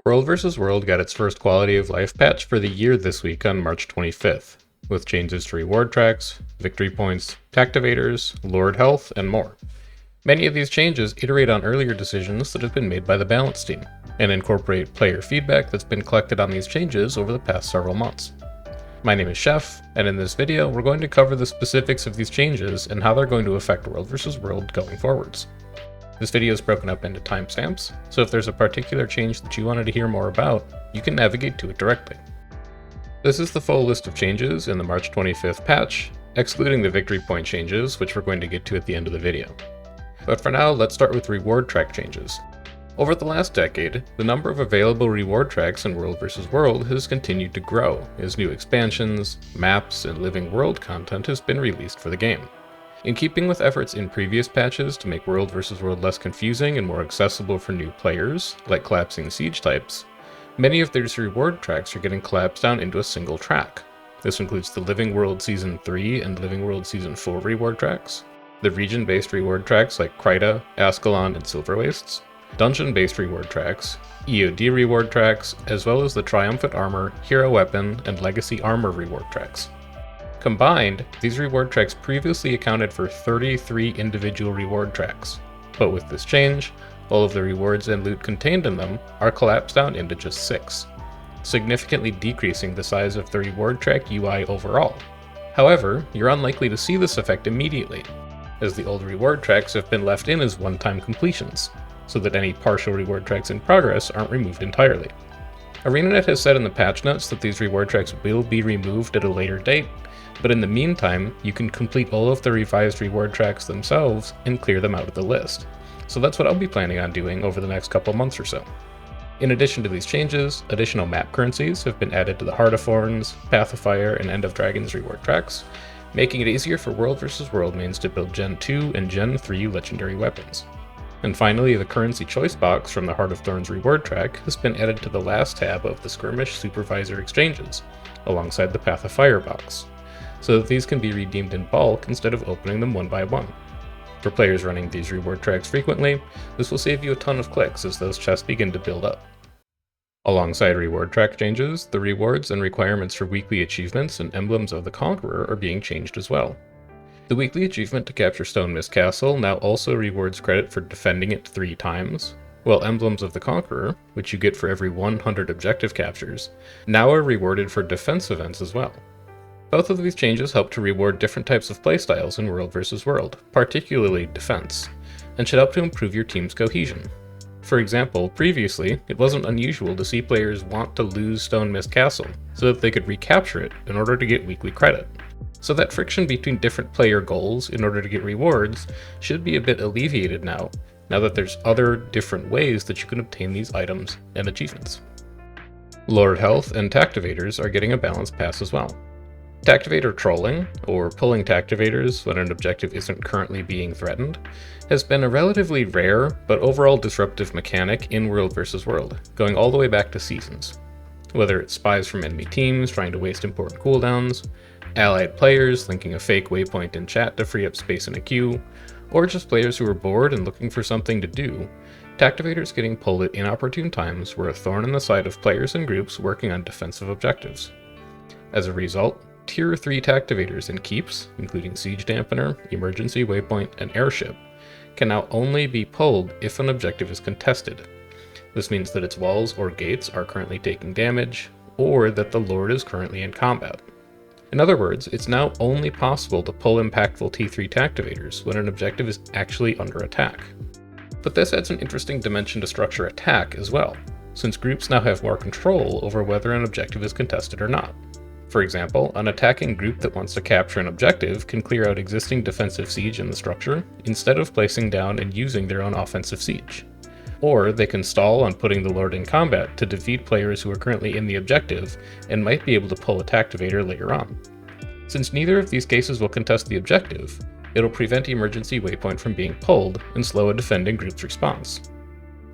World vs. World got its first quality of life patch for the year this week on March 25th, with changes to reward tracks, victory points, tactivators, Lord health, and more. Many of these changes iterate on earlier decisions that have been made by the balance team, and incorporate player feedback that's been collected on these changes over the past several months. My name is Chef, and in this video we're going to cover the specifics of these changes and how they're going to affect World vs. World going forwards. This video is broken up into timestamps, so if there's a particular change that you wanted to hear more about, you can navigate to it directly. This is the full list of changes in the March 25th patch, excluding the victory point changes, which we're going to get to at the end of the video. But for now, let's start with reward track changes. Over the last decade, the number of available reward tracks in World vs. World has continued to grow as new expansions, maps, and living world content has been released for the game. In keeping with efforts in previous patches to make World vs. World less confusing and more accessible for new players, like collapsing siege types, many of these reward tracks are getting collapsed down into a single track. This includes the Living World Season 3 and Living World Season 4 reward tracks, the region-based reward tracks like Kryta, Ascalon, and Silver Wastes, dungeon-based reward tracks, EOD reward tracks, as well as the Triumphant Armor, Hero Weapon, and Legacy Armor reward tracks. Combined, these reward tracks previously accounted for 33 individual reward tracks, but with this change, all of the rewards and loot contained in them are collapsed down into just 6, significantly decreasing the size of the reward track UI overall. However, you're unlikely to see this effect immediately, as the old reward tracks have been left in as one-time completions, so that any partial reward tracks in progress aren't removed entirely. ArenaNet has said in the patch notes that these reward tracks will be removed at a later date, but in the meantime, you can complete all of the revised reward tracks themselves and clear them out of the list. So that's what I'll be planning on doing over the next couple months or so. In addition to these changes, additional map currencies have been added to the Heart of Thorns, Path of Fire, and End of Dragons reward tracks, making it easier for World vs. World mains to build Gen 2 and Gen 3 legendary weapons. And finally, the currency choice box from the Heart of Thorns reward track has been added to the last tab of the Skirmish Supervisor exchanges, alongside the Path of Fire box, so that these can be redeemed in bulk instead of opening them one by one. For players running these reward tracks frequently, this will save you a ton of clicks as those chests begin to build up. Alongside reward track changes, the rewards and requirements for weekly achievements and Emblems of the Conqueror are being changed as well. The weekly achievement to capture Stone Mist Castle now also rewards credit for defending it 3 times, while Emblems of the Conqueror, which you get for every 100 objective captures, now are rewarded for defense events as well. Both of these changes help to reward different types of playstyles in World vs. World, particularly defense, and should help to improve your team's cohesion. For example, previously, it wasn't unusual to see players want to lose Stone Mist Castle so that they could recapture it in order to get weekly credit. So that friction between different player goals in order to get rewards should be a bit alleviated now that there's other different ways that you can obtain these items and achievements. Lord health and tactivators are getting a balanced pass as well. Tactivator trolling, or pulling tactivators when an objective isn't currently being threatened, has been a relatively rare but overall disruptive mechanic in World vs. World, going all the way back to Seasons. Whether it's spies from enemy teams trying to waste important cooldowns, allied players linking a fake waypoint in chat to free up space in a queue, or just players who are bored and looking for something to do, tactivators getting pulled at inopportune times were a thorn in the side of players and groups working on defensive objectives. As a result, Tier 3 tactivators and keeps, including Siege Dampener, Emergency Waypoint, and Airship, can now only be pulled if an objective is contested. This means that its walls or gates are currently taking damage, or that the Lord is currently in combat. In other words, it's now only possible to pull impactful T3 tactivators when an objective is actually under attack. But this adds an interesting dimension to structure attack as well, since groups now have more control over whether an objective is contested or not. For example, an attacking group that wants to capture an objective can clear out existing defensive siege in the structure instead of placing down and using their own offensive siege. Or they can stall on putting the Lord in combat to defeat players who are currently in the objective and might be able to pull a tactivator later on. Since neither of these cases will contest the objective, it'll prevent Emergency Waypoint from being pulled and slow a defending group's response.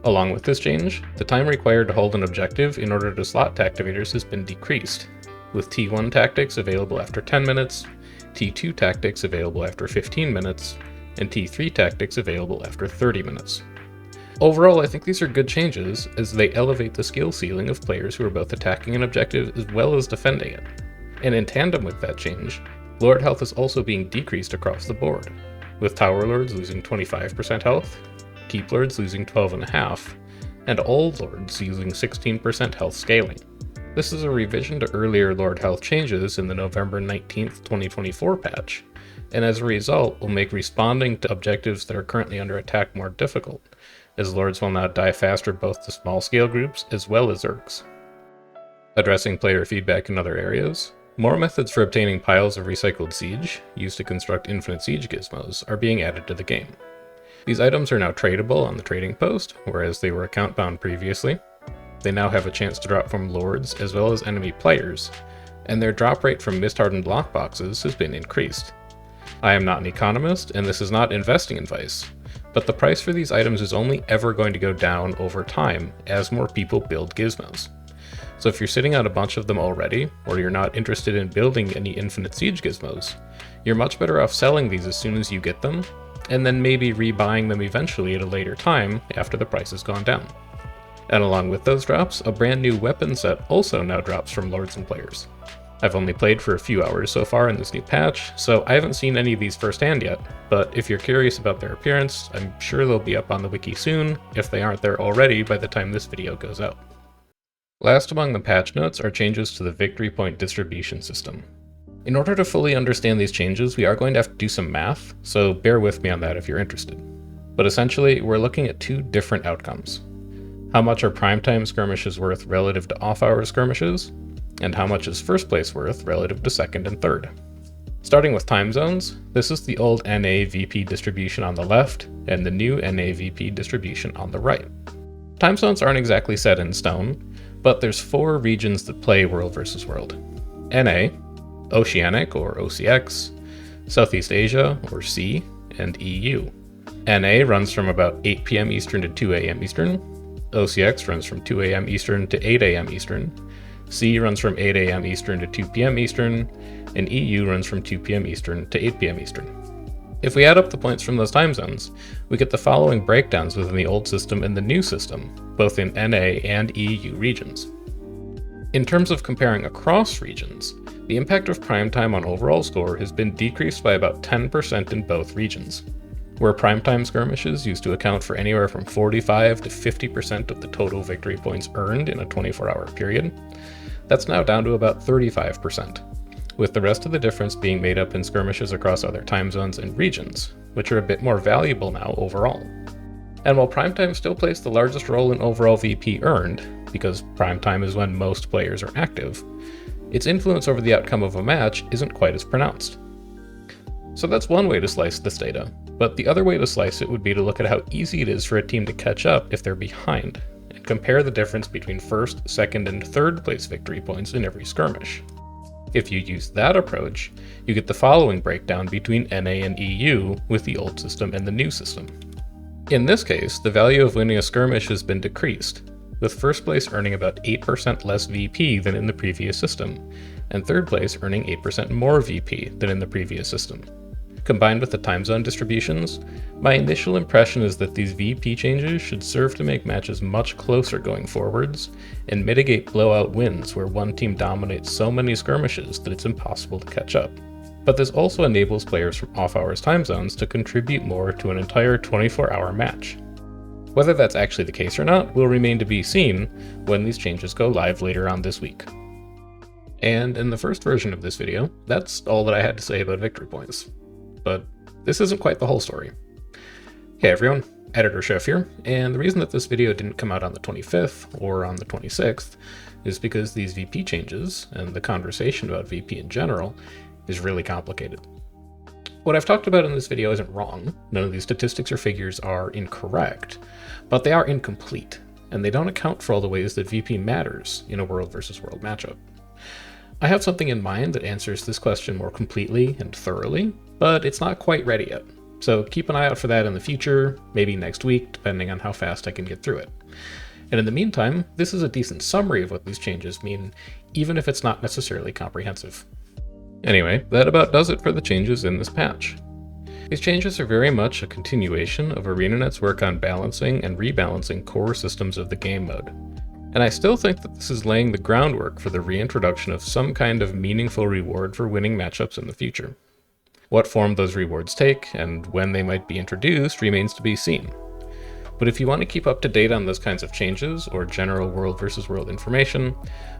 Along with this change, the time required to hold an objective in order to slot tactivators has been decreased, with T1 tactics available after 10 minutes, T2 tactics available after 15 minutes, and T3 tactics available after 30 minutes. Overall, I think these are good changes, as they elevate the skill ceiling of players who are both attacking an objective as well as defending it. And in tandem with that change, Lord health is also being decreased across the board, with Tower Lords losing 25% health, Keep Lords losing 12.5%, and all Lords using 16% health scaling. This is a revision to earlier Lord health changes in the November 19th, 2024 patch, and as a result will make responding to objectives that are currently under attack more difficult, as Lords will now die faster both to small scale groups as well as Zergs. Addressing player feedback in other areas, more methods for obtaining piles of recycled siege, used to construct infinite siege gizmos, are being added to the game. These items are now tradable on the trading post, whereas they were account bound previously. They now have a chance to drop from Lords as well as enemy players, and their drop rate from mist-hardened lockboxes has been increased. I am not an economist, and this is not investing advice, but the price for these items is only ever going to go down over time as more people build gizmos. So if you're sitting on a bunch of them already, or you're not interested in building any infinite siege gizmos, you're much better off selling these as soon as you get them, and then maybe rebuying them eventually at a later time after the price has gone down. And along with those drops, a brand new weapon set also now drops from Lords and players. I've only played for a few hours so far in this new patch, so I haven't seen any of these firsthand yet, but if you're curious about their appearance, I'm sure they'll be up on the wiki soon, if they aren't there already by the time this video goes out. Last among the patch notes are changes to the victory point distribution system. In order to fully understand these changes, we are going to have to do some math, so bear with me on that if you're interested. But essentially, we're looking at two different outcomes. How much are primetime skirmishes worth relative to off-hour skirmishes, and how much is first place worth relative to second and third. Starting with time zones, this is the old NA-VP distribution on the left, and the new NA-VP distribution on the right. Time zones aren't exactly set in stone, but there's 4 regions that play World vs. World. NA, Oceanic or OCX, Southeast Asia or C, and EU. NA runs from about 8 PM Eastern to 2 AM Eastern, OCX runs from 2 AM Eastern to 8 AM Eastern, C runs from 8 AM Eastern to 2 PM Eastern, and EU runs from 2 PM Eastern to 8 PM Eastern. If we add up the points from those time zones, we get the following breakdowns within the old system and the new system, both in NA and EU regions. In terms of comparing across regions, the impact of primetime on overall score has been decreased by about 10% in both regions. Where primetime skirmishes used to account for anywhere from 45 to 50% of the total victory points earned in a 24-hour period, that's now down to about 35%, with the rest of the difference being made up in skirmishes across other time zones and regions, which are a bit more valuable now overall. And while primetime still plays the largest role in overall VP earned, because primetime is when most players are active, its influence over the outcome of a match isn't quite as pronounced. So that's one way to slice this data, but the other way to slice it would be to look at how easy it is for a team to catch up if they're behind, and compare the difference between first, second, and third place victory points in every skirmish. If you use that approach, you get the following breakdown between NA and EU with the old system and the new system. In this case, the value of winning a skirmish has been decreased, with first place earning about 8% less VP than in the previous system, and third place earning 8% more VP than in the previous system. Combined with the time zone distributions, my initial impression is that these VP changes should serve to make matches much closer going forwards, and mitigate blowout wins where one team dominates so many skirmishes that it's impossible to catch up. But this also enables players from off-hours time zones to contribute more to an entire 24-hour match. Whether that's actually the case or not will remain to be seen when these changes go live later on this week. And in the first version of this video, that's all that I had to say about victory points. But this isn't quite the whole story. Hey everyone, Editor Chef here, and the reason that this video didn't come out on the 25th or on the 26th is because these VP changes, and the conversation about VP in general, is really complicated. What I've talked about in this video isn't wrong, none of these statistics or figures are incorrect, but they are incomplete, and they don't account for all the ways that VP matters in a world versus world matchup. I have something in mind that answers this question more completely and thoroughly, but it's not quite ready yet, so keep an eye out for that in the future, maybe next week, depending on how fast I can get through it. And in the meantime, this is a decent summary of what these changes mean, even if it's not necessarily comprehensive. Anyway, that about does it for the changes in this patch. These changes are very much a continuation of ArenaNet's work on balancing and rebalancing core systems of the game mode. And I still think that this is laying the groundwork for the reintroduction of some kind of meaningful reward for winning matchups in the future. What form those rewards take, and when they might be introduced, remains to be seen. But if you want to keep up to date on those kinds of changes, or general world versus world information,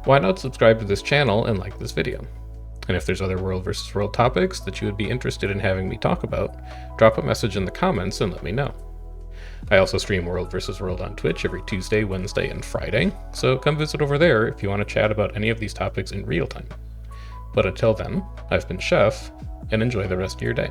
why not subscribe to this channel and like this video? And if there's other world versus world topics that you would be interested in having me talk about, drop a message in the comments and let me know. I also stream World vs. World on Twitch every Tuesday, Wednesday, and Friday, so come visit over there if you want to chat about any of these topics in real time. But until then, I've been Chef, and enjoy the rest of your day.